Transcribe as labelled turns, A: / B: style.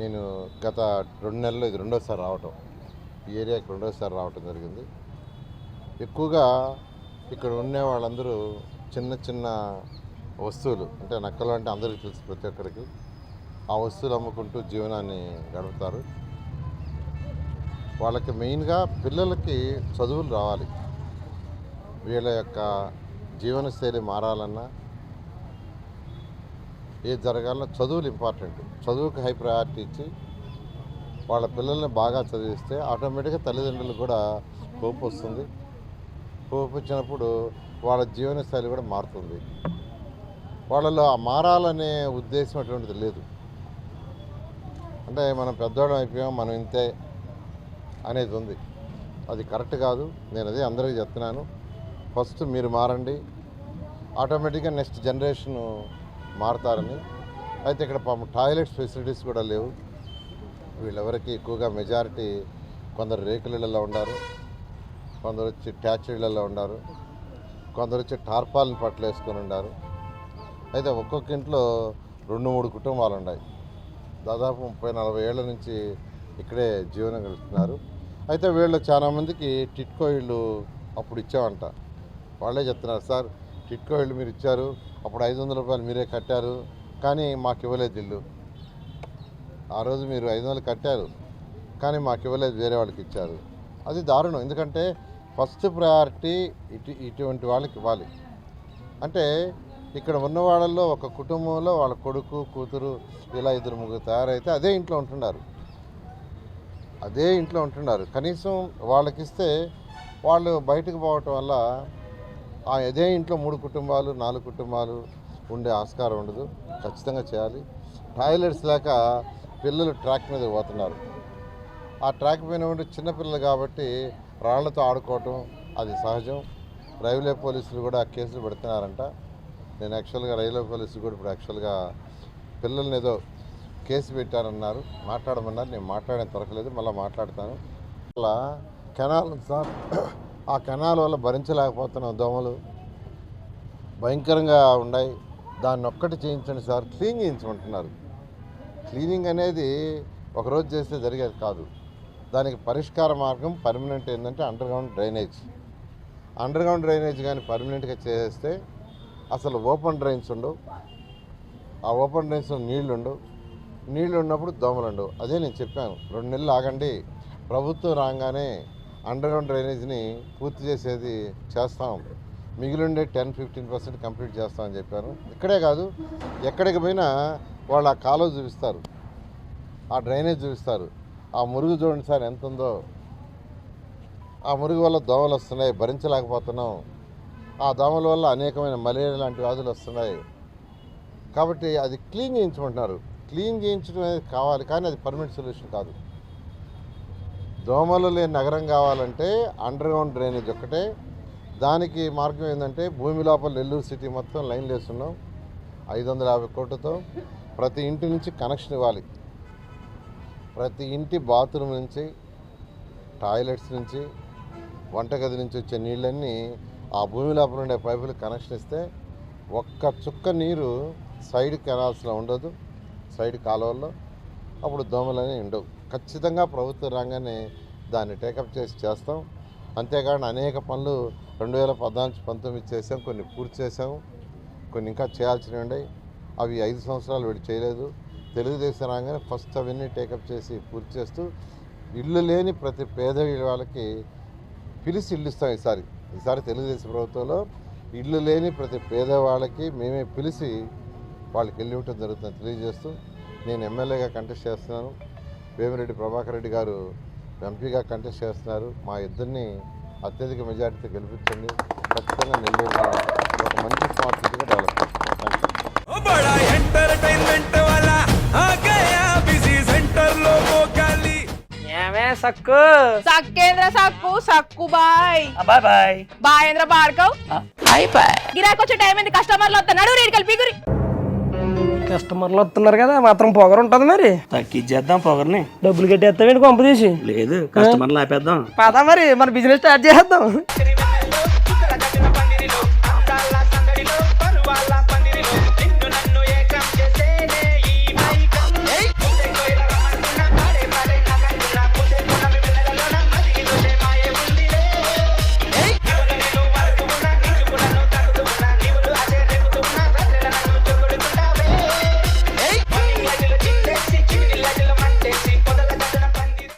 A: నేను గత 2 నెలల్లో ఇది రెండోసారి రావటం, ఈ ఏరియాకి రెండోసారి రావటం జరిగింది. ఎక్కువగా ఇక్కడ ఉండే వాళ్ళందరూ చిన్న చిన్న వస్తువులు, అంటే నక్కలు అంటే అందరికీ తెలుసు, ప్రతి ఒక్కరికి ఆ వస్తువులు అమ్ముకుంటూ జీవనాన్ని గడుపుతారు. వాళ్ళకి మెయిన్గా పిల్లలకి చదువులు రావాలి, వీళ్ళ యొక్క జీవనశైలి మారాలన్నా ఏది జరగాలన్నా చదువులు ఇంపార్టెంట్. చదువుకి హై ప్రయారిటీ ఇచ్చి వాళ్ళ పిల్లల్ని బాగా చదివిస్తే ఆటోమేటిక్గా తల్లిదండ్రులకు కూడా హోప్ వస్తుంది. హోప్ వచ్చినప్పుడు వాళ్ళ జీవనశైలి కూడా మారుతుంది. వాళ్ళలో ఆ మారాలనే ఉద్దేశం అటువంటిది లేదు. అంటే మనం పెద్దవాళ్ళం అయిపోయాం, మనం ఇంతే అనేది ఉంది. అది కరెక్ట్ కాదు. నేను అదే అందరికీ చెప్తున్నాను, ఫస్ట్ మీరు మారండి, ఆటోమేటిక్గా నెక్స్ట్ జనరేషన్ మారుతారని. అయితే ఇక్కడ పాపం టాయిలెట్స్ ఫెసిలిటీస్ కూడా లేవు. వీళ్ళెవరికి ఎక్కువగా మెజారిటీ కొందరు రేకులలో ఉన్నారు, కొందరు వచ్చి ట్యాచ్లలో ఉన్నారు, కొందరు వచ్చి టార్పాలను పట్లు వేసుకొని ఉన్నారు. అయితే ఒక్కొక్క ఇంట్లో 2-3 కుటుంబాలు ఉన్నాయి. దాదాపు 30-40 ఏళ్ళ నుంచి ఇక్కడే జీవనం గడుపుతున్నారు. అయితే వీళ్ళు చాలామందికి టిట్కో ఇళ్ళు అప్పుడు ఇచ్చామంట. వాళ్ళే చెప్తున్నారు, సార్ టిట్కో ఇళ్ళు మీరు ఇచ్చారు, అప్పుడు 500 రూపాయలు మీరే కట్టారు, కానీ మాకు ఇవ్వలేదు ఇల్లు. ఆ రోజు మీరు 500 కట్టారు, కానీ మాకు ఇవ్వలేదు, వేరే వాళ్ళకి ఇచ్చారు. అది దారుణం. ఎందుకంటే ఫస్ట్ ప్రయారిటీ ఇటువంటి వాళ్ళకి ఇవ్వాలి. అంటే ఇక్కడ ఉన్న వాళ్ళల్లో ఒక కుటుంబంలో వాళ్ళ కొడుకు కూతురు ఇలా 2-3 తయారైతే అదే ఇంట్లో ఉంటున్నారు. కనీసం వాళ్ళకిస్తే వాళ్ళు బయటకు పోవటం వల్ల అదే ఇంట్లో 3 కుటుంబాలు 4 కుటుంబాలు ఉండే ఆస్కారం ఉండదు. ఖచ్చితంగా చేయాలి. టాయిలెట్స్ లేక పిల్లలు ట్రాక్ మీద పోతున్నారు. ఆ ట్రాక్ పైన ఉండే చిన్నపిల్లలు కాబట్టి రాళ్లతో ఆడుకోవటం అది సహజం. రైల్వే పోలీసులు కూడా కేసులు పెడుతున్నారంట. నేను యాక్చువల్గా రైల్వే పోలీసులు కూడా ఇప్పుడు యాక్చువల్గా పిల్లల్ని ఏదో కేసు పెట్టారన్నారు, మాట్లాడమన్నారు. నేను మాట్లాడేం దొరకలేదు, మళ్ళీ మాట్లాడతాను. అలా కెనాల్ సార్, ఆ కెనాల్ వల్ల భరించలేకపోతున్నాం. దోమలు భయంకరంగా ఉన్నాయి. దాన్ని ఒక్కటి చేయించండి సార్, క్లీన్ చేయించమంటున్నారు. క్లీనింగ్ అనేది ఒకరోజు చేస్తే జరిగేది కాదు. దానికి పరిష్కార మార్గం పర్మనెంట్ ఏంటంటే అండర్గ్రౌండ్ డ్రైనేజ్ కానీ పర్మనెంట్గా చేస్తే అసలు ఓపెన్ డ్రైన్స్ ఉండవు. ఆ ఓపెన్ డ్రైన్స్లో నీళ్లు ఉన్నప్పుడు దోమలు ఉండవు. అదే నేను చెప్పాను, 2 నెలలు ఆగండి, ప్రభుత్వం రాగానే అండర్గ్రౌండ్ డ్రైనేజ్ని పూర్తి చేసేది చేస్తాం, మిగిలిండే 10-15% కంప్లీట్ చేస్తామని చెప్పాను. ఇక్కడే కాదు, ఎక్కడికి పోయినా వాళ్ళు ఆ కాలువ చూపిస్తారు, ఆ డ్రైనేజ్ చూపిస్తారు. ఆ మురుగు చూడండి సార్ ఎంత ఉందో. ఆ మురుగు వల్ల దోమలు వస్తున్నాయి, భరించలేకపోతున్నాం. ఆ దోమల వల్ల అనేకమైన మలేరియా లాంటి వ్యాధులు వస్తున్నాయి. కాబట్టి అది క్లీన్ చేయించమంటున్నారు. క్లీన్ చేయించడం అనేది కావాలి, కానీ అది పర్మనెంట్ సొల్యూషన్ కాదు. దోమలు లేని నగరం కావాలంటే అండర్గ్రౌండ్ డ్రైనేజ్ ఒక్కటే. దానికి మార్గం ఏంటంటే భూమి లోపల నెల్లూరు సిటీ మొత్తం లైన్లు వేస్తున్నాం. 550 కోట్లతో ప్రతి ఇంటి నుంచి కనెక్షన్ ఇవ్వాలి. ప్రతి ఇంటి బాత్రూమ్ నుంచి, టాయిలెట్స్ నుంచి, వంటగది నుంచి వచ్చే నీళ్ళన్నీ ఆ భూమి లోపల ఉండే పైపులు కనెక్షన్ ఇస్తే ఒక్క చుక్క నీరు సైడ్ కెనాల్స్లో ఉండదు, సైడ్ కాలువల్లో. అప్పుడు దోమలనే ఉండవు. ఖచ్చితంగా ప్రభుత్వ రంగాన్ని దాన్ని టేకప్ చేస్తాం. అంతేకాని అనేక పనులు 2014-19 చేసాం, కొన్ని పూర్తి చేసాము, కొన్ని ఇంకా చేయాల్సినవి ఉన్నాయి. అవి 5 సంవత్సరాలు వీడు చేయలేదు. తెలుగుదేశం రాగానే ఫస్ట్ అవన్నీ టేకప్ చేసి పూర్తి చేస్తూ ఇల్లు లేని ప్రతి పేద వాళ్ళకి పిలిచి ఇల్లు ఇస్తాం. ఈసారి తెలుగుదేశం ప్రభుత్వంలో ఇల్లు లేని ప్రతి పేదవాళ్ళకి మేమే పిలిచి వాళ్ళకి ఇల్లు ఇవ్వటం జరుగుతుందని తెలియజేస్తూ, నేను ఎమ్మెల్యేగా కంటెస్ట్ చేస్తున్నాను, వేమిరెడ్డి ప్రభాకర్ రెడ్డి గారు ఎంపీగా కంటెస్ట్ చేస్తున్నారు. మా ఇద్దరిని అత్యధిక మెజారిటీతో గెలిపించండి. ఖచ్చితంగా నెల్లూరు ఒక మంచి స్మార్ట్ సిటీగా డెవలప్ చేస్తాం.
B: సక్కు
C: సక్కేంద్ర సక్కు బాయ్
B: బాయ్
C: బాయేంద్ర బార్కవ్ గిరాకొచ్చే టైం ఏంది, కస్టమర్లు వస్తున్నాడు, రేడికల్ పిగురి.
B: కస్టమర్లు వస్తున్నారు కదా, మాత్రం పొగరు ఉంటుంది. మరి
D: తగ్గించేద్దాం పొగర్ని.
B: డబ్బులు కట్టేస్తావేంటి కొంప తీసి?
D: లేదు, కస్టమర్లు ఆపేద్దాం.
B: పదా మరి మన బిజినెస్ స్టార్ట్ చేద్దాం.